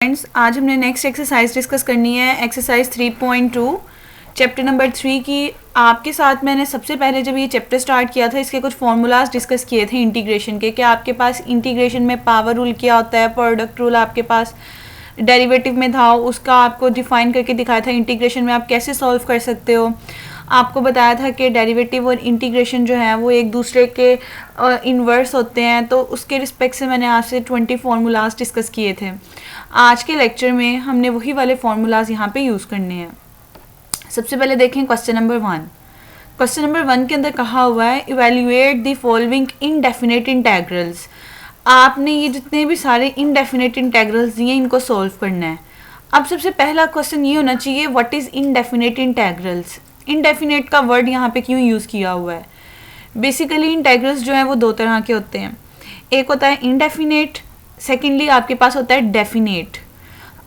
Friends, आज हमने next exercise discuss करनी है, एक्सरसाइज 3.2 चैप्टर नंबर 3 की। आपके साथ मैंने सबसे पहले जब ये चैप्टर स्टार्ट किया था इसके कुछ फार्मूलाज डिस्कस किए थे इंटीग्रेशन के, कि आपके पास इंटीग्रेशन में पावर रूल क्या होता है, प्रोडक्ट रूल आपके पास डेरिवेटिव में था, उसका आपको डिफाइन करके दिखाया था इंटीग्रेशन में आप कैसे सॉल्व कर सकते हो। आपको बताया था कि डेरिवेटिव और इंटीग्रेशन जो है वो एक दूसरे के इन्वर्स होते हैं, तो उसके रिस्पेक्ट से मैंने आपसे 20 फार्मूलाज डिस्कस किए थे। आज के लेक्चर में हमने वही वाले फार्मूलाज यहाँ पे यूज़ करने हैं। सबसे पहले देखें क्वेश्चन नंबर 1। क्वेश्चन नंबर 1 के अंदर कहा हुआ है evaluate the following indefinite integrals. आपने ये जितने भी सारे इनडेफिनेट इंटेग्रल्स दिए इनको सॉल्व करना है। अब सबसे पहला क्वेश्चन ये होना चाहिए, what is indefinite integrals. Indefinite का वर्ड यहाँ पे क्यों यूज़ किया हुआ है। बेसिकली इंटेग्रल्स जो हैं वो दो तरह के होते हैं, एक होता है इनडेफिनेट, सेकेंडली आपके पास होता है डेफिनेट।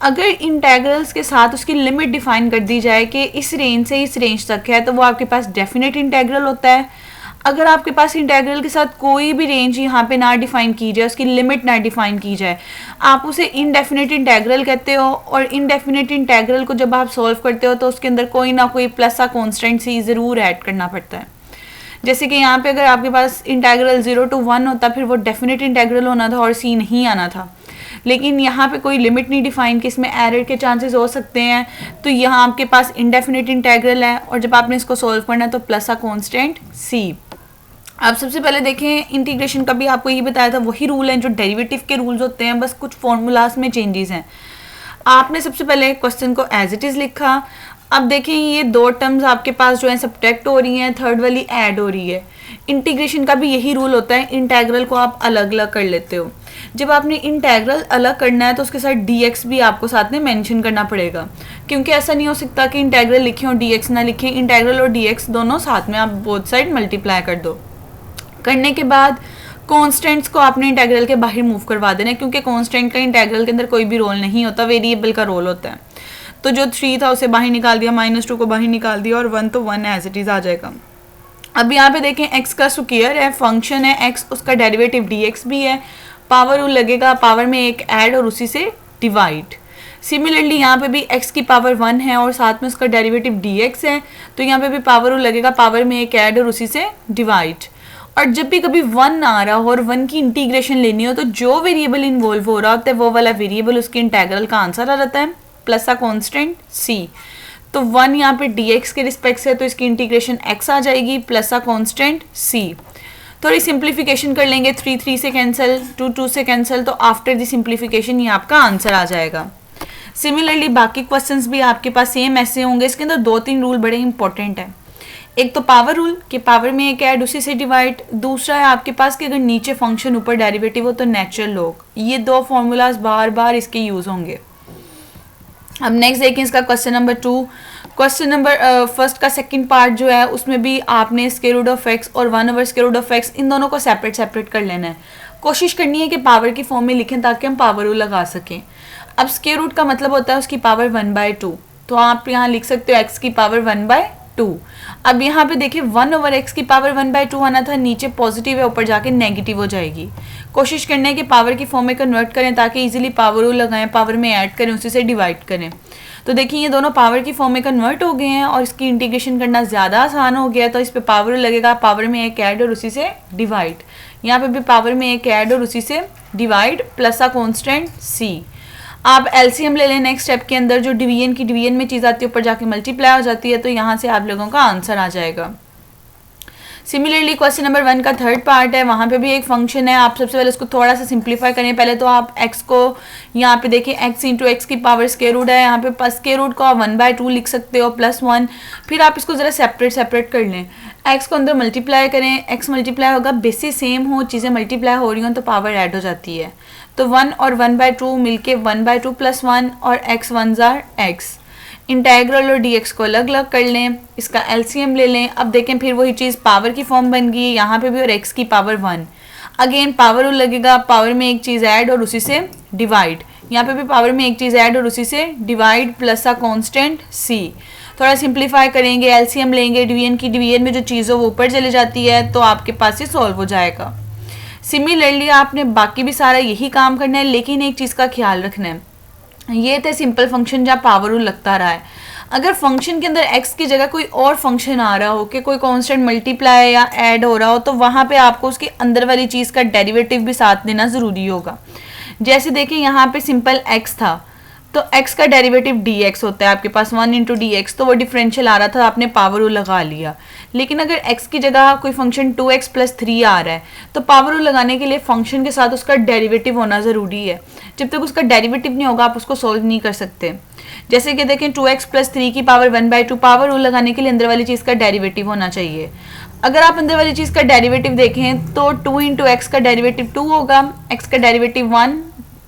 अगर इंटेग्रल्स के साथ उसकी लिमिट डिफाइन कर दी जाए कि इस रेंज से इस रेंज तक है तो वो आपके पास डेफिनेट इंटेग्रल होता है। अगर आपके पास इंटेग्रल के साथ कोई भी रेंज यहाँ पे ना डिफाइन की जाए, उसकी लिमिट ना डिफाइन की जाए, आप उसे इनडेफिनेट इंटेग्रल कहते हो। और इनडेफिनेट इंटेग्रल को जब आप सॉल्व करते हो तो उसके अंदर कोई ना कोई प्लस का कॉन्स्टेंट सी ज़रूर ऐड करना पड़ता है। जैसे कि यहाँ पे अगर आपके पास इंटेग्रल 0 to 1 होता फिर वो डेफिनेट इंटेग्रल होना था और सी नहीं आना था, लेकिन यहाँ पे कोई लिमिट नहीं डिफाइन कि इसमें एरर के चांसेस हो सकते हैं, तो यहाँ आपके पास इनडेफिनेट इंटेग्रल है और जब आपने इसको सॉल्व करना है तो प्लस का कॉन्स्टेंट सी। अब सबसे पहले देखें, इंटीग्रेशन का भी आपको ये बताया था वही रूल हैं जो डेरिवेटिव के रूल्स होते हैं, बस कुछ फॉर्मूलाज में चेंजेस हैं। आपने सबसे पहले क्वेश्चन को एज इट इज़ लिखा। अब देखें ये दो टर्म्स आपके पास जो है सब्ट्रैक्ट हो रही हैं, थर्ड वाली ऐड हो रही है। इंटीग्रेशन का भी यही रूल होता है, इंटेग्रल को आप अलग अलग कर लेते हो। जब आपने इंटेग्रल अलग करना है तो उसके साथ dx भी आपको साथ में मेंशन करना पड़ेगा, क्योंकि ऐसा नहीं हो सकता कि इंटेग्रल लिखें और dx ना लिखें। इंटेग्रल और dx दोनों साथ में आप बोथ साइड मल्टीप्लाई कर दो। करने के बाद कॉन्स्टेंट्स को आपने इंटेग्रल के बाहर मूव करवा देना है, क्योंकि कॉन्स्टेंट का इंटेग्रल के अंदर कोई भी रोल नहीं होता, वेरिएबल का रोल होता है। तो जो 3 था उसे बाहर निकाल दिया, -2 को बाहर निकाल दिया और 1 तो 1 एज इट इज़ आ जाएगा। अब यहाँ पे देखें x का स्क्वायर है, फंक्शन है x, उसका डेरिवेटिव dx भी है, पावर रूल लगेगा, पावर में एक ऐड और उसी से डिवाइड। सिमिलरली यहाँ पे भी x की पावर 1 है और साथ में उसका डेरिवेटिव dx है, तो यहाँ पे भी पावर रूल लगेगा, पावर में एक ऐड और उसी से डिवाइड। और जब भी कभी 1 आ रहा हो और 1 की इंटीग्रेशन लेनी हो तो जो वेरिएबल इन्वॉल्व हो रहा होता है वो वाला वेरिएबल उसके इंटेग्रल का आंसर आ जाता है, प्लस का कॉन्स्टेंट c। तो 1 यहाँ पे dx के रिस्पेक्ट से तो इसकी इंटीग्रेशन x आ जाएगी, प्लस का कॉन्स्टेंट c। थोड़ी सिंप्लीफिकेशन कर लेंगे, 3 3 से कैंसिल, 2 2 से कैंसिल, तो आफ्टर द सिंप्लीफिकेशन ये आपका आंसर आ जाएगा। सिमिलरली बाकी क्वेश्चंस भी आपके पास सेम ऐसे होंगे। इसके अंदर 2-3 रूल बड़े इंपॉर्टेंट हैं। एक तो पावर रूल कि पावर में एक ऐड उसी से डिवाइड, दूसरा है आपके पास कि अगर नीचे फंक्शन ऊपर डेरिवेटिव हो तो नेचुरल लॉग। ये दो फॉर्मूलाज बार बार इसके यूज़ होंगे। अब नेक्स्ट देखें इसका question number 2। Question number first का सेकंड पार्ट जो है उसमें भी आपने स्क्वायर रूट ऑफ x और 1 स्क्वायर रूट ऑफ x इन दोनों को सेपरेट सेपरेट कर लेना है। कोशिश करनी है कि पावर की फॉर्म में लिखें ताकि हम पावर रूल लगा सकें। अब स्क्वायर रूट का मतलब होता है उसकी पावर 1/2, तो आप यहाँ लिख सकते हो x की पावर 1/2। अब यहाँ पे देखिए 1/x की पावर 1/2 आना था, नीचे पॉजिटिव है ऊपर जाके नेगेटिव हो जाएगी। कोशिश करना है कि पावर की फॉर्म में कन्वर्ट करें ताकि इजीली पावर रूल लगाएं, पावर में ऐड करें, उसी से डिवाइड करें। तो देखिए ये दोनों पावर की फॉर्म में कन्वर्ट हो गए हैं और इसकी इंटीग्रेशन करना ज़्यादा आसान हो गया, तो इस पर पावर रूल लगेगा, पावर में एक ऐड और उसी से डिवाइड। यहाँ पे भी पावर में एक ऐड और उसी से डिवाइड, प्लस का कॉन्स्टेंट c। आप एलसीएम ले लें नेक्स्ट स्टेप के अंदर, जो डिवीजन की डिवीजन में चीज़ आती है ऊपर जाके मल्टीप्लाई हो जाती है, तो यहाँ से आप लोगों का आंसर आ जाएगा। सिमिलरली क्वेश्चन नंबर 1 का थर्ड पार्ट है, वहाँ पे भी एक फंक्शन है। आप सबसे पहले उसको थोड़ा सा सिंप्लीफाई करें। पहले तो आप x को यहाँ पे देखें, x इंटू एक्स की पावर स्क्वायर रूट है, यहाँ पे स्क्वायर रूट को आप 1/2 लिख सकते हो, +1। फिर आप इसको ज़रा सेपरेट कर लें, x को अंदर मल्टीप्लाई करें, x मल्टीप्लाई होगा, बेसिस सेम हो, चीज़ें मल्टीप्लाई हो रही हों तो पावर ऐड हो जाती है। तो 1 और 1/2 मिलके 1/2 + 1 और x 1 जार x। इंटेग्रल और dx को अलग अलग कर लें, इसका एलसीएम ले लें। अब देखें फिर वही चीज़ पावर की फॉर्म बन गई यहाँ पे भी, और x की पावर 1। अगेन पावर रूल लगेगा, पावर में एक चीज़ ऐड और उसी से डिवाइड। यहाँ पे भी पावर में एक चीज़ ऐड और उसी से डिवाइड, प्लस का कॉन्स्टेंट c। थोड़ा सिंप्लीफाई करेंगे, एलसीएम लेंगे, डिवीजन की डिवीजन में जो चीज़ हो वो ऊपर चले जाती है, तो आपके पास ये सॉल्व हो जाएगा। सिमिलरली आपने बाकी भी सारा यही काम करना है, लेकिन एक चीज़ का ख्याल रखना है, ये थे सिंपल फंक्शन जहाँ पावर रूल लगता रहा है। अगर फंक्शन के अंदर x की जगह कोई और फंक्शन आ रहा हो कि कोई कांस्टेंट मल्टीप्लाई या ऐड हो रहा हो, तो वहाँ पे आपको उसके अंदर वाली चीज़ का डेरिवेटिव भी साथ देना ज़रूरी होगा। जैसे देखिए यहाँ पे सिंपल x था, तो x का डेरिवेटिव dx होता है आपके पास 1 इंटू डी एक्स, तो वो डिफरेंशियल आ रहा था, आपने पावर रूल लगा लिया। लेकिन अगर x की जगह कोई फंक्शन 2x प्लस 3 आ रहा है, तो पावर रूल लगाने के लिए फंक्शन के साथ उसका डेरिवेटिव होना ज़रूरी है। जब तक उसका डेरिवेटिव नहीं होगा आप उसको सोल्व नहीं कर सकते। जैसे कि देखें 2x प्लस 3 की पावर 1/2, पावर रूल लगाने के लिए अंदर वाली चीज़ का डेरिवेटिव होना चाहिए। अगर आप अंदर वाली चीज़ का डेरिवेटिव देखें तो 2 इंटू एक्स का डेरिवेटिव 2 होगा, x का डेरिवेटिव 1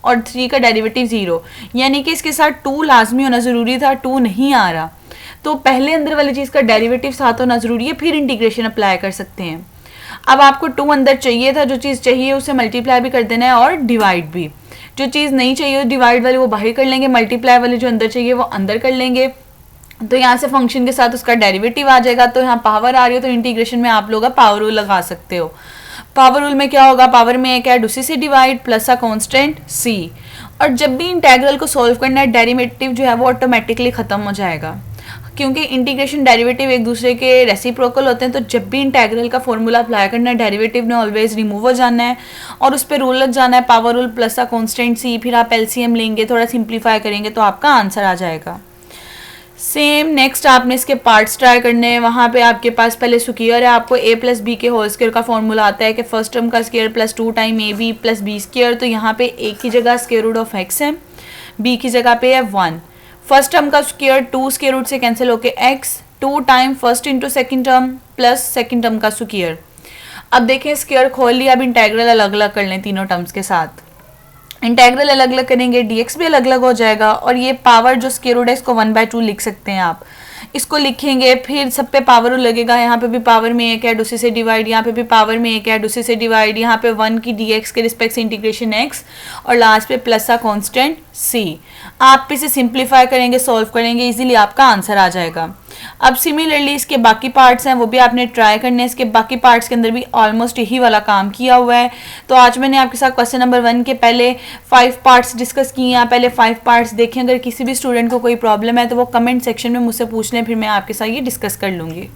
और 3 का डेरिवेटिव 0, यानी कि इसके साथ 2 लाजमी होना ज़रूरी था, 2 नहीं आ रहा, तो पहले अंदर वाली चीज़ का डेरिवेटिव साथ होना ज़रूरी है, फिर इंटीग्रेशन अप्लाई कर सकते हैं। अब आपको 2 अंदर चाहिए था, जो चीज़ चाहिए उसे मल्टीप्लाई भी कर देना है और डिवाइड भी। जो चीज़ नहीं चाहिए डिवाइड वाली वो बाहर कर लेंगे, मल्टीप्लाई वाली जो अंदर चाहिए वो अंदर कर लेंगे। तो यहाँ से फंक्शन के साथ उसका डेरिवेटिव आ जाएगा, तो यहाँ पावर आ रही हो तो इंटीग्रेशन में आप लोग पावर रूल लगा सकते हो। पावर रूल में क्या होगा, पावर में एक ऐड उसी से divide plus a constant c, और जब भी इंटेग्रल को सॉल्व करना है डेरिवेटिव जो है वो ऑटोमेटिकली ख़त्म हो जाएगा, क्योंकि इंटीग्रेशन डेरिवेटिव एक दूसरे के रेसिप्रोकल होते हैं। तो जब भी इंटेग्रल का फॉर्मूला अप्लाई करना है डेरिवेटिव ने ऑलवेज रिमूव हो जाना है और उस पर रूल लग जाना है, power rule plus a constant c, फिर आप एलसीएम लेंगे, थोड़ा सिंप्लीफाई करेंगे तो आपका आंसर आ जाएगा। सेम नेक्स्ट आपने इसके पार्ट्स ट्राई करने हैं। वहाँ पे आपके पास पहले स्क्वायर है, आपको a प्लस बी के होल स्क्वायर का फॉर्मूला आता है कि फर्स्ट टर्म का square plus 2 time A B plus B square. तो यहाँ पे a की जगह स्क्वायर रूट ऑफ x है, b की जगह पे है 1। फर्स्ट टर्म का स्क्वायर 2 स्क्वायर रूट से कैंसिल होके x, 2 time first into second term plus second term का स्क्वायर। अब देखें स्क्वायर खोल लिया, अब इंटेग्रल अलग अलग कर लें तीनों टर्म्स के साथ। इंटेग्रल अलग अलग करेंगे, dx भी अलग अलग हो जाएगा, और ये पावर जो स्क्वायर रूट है इसको 1/2 लिख सकते हैं आप। इसको लिखेंगे, फिर सब पे पावर लगेगा, यहाँ पे भी पावर में एक ऐड उसी से डिवाइड, यहाँ पे भी पावर में एक ऐड उसी से डिवाइड, यहाँ पे 1 की dx के रिस्पेक्ट से इंटीग्रेशन x, और लास्ट पे प्लस का कांस्टेंट c। आप इसे सिंप्लीफाई करेंगे, सॉल्व करेंगे, इजीली आपका आंसर आ जाएगा। अब सिमिलरली इसके बाकी पार्ट्स हैं वो भी आपने ट्राई करने हैं। इसके बाकी पार्ट्स के अंदर भी ऑलमोस्ट यही वाला काम किया हुआ है। तो आज मैंने आपके साथ क्वेश्चन नंबर 1 के पहले 5 पार्ट्स डिस्कस किए हैं। पहले 5 पार्ट्स देखें, अगर किसी भी स्टूडेंट को कोई प्रॉब्लम है तो वो कमेंट सेक्शन में मुझसे पूछ लें, फिर मैं आपके साथ ये डिस्कस कर लूँगी।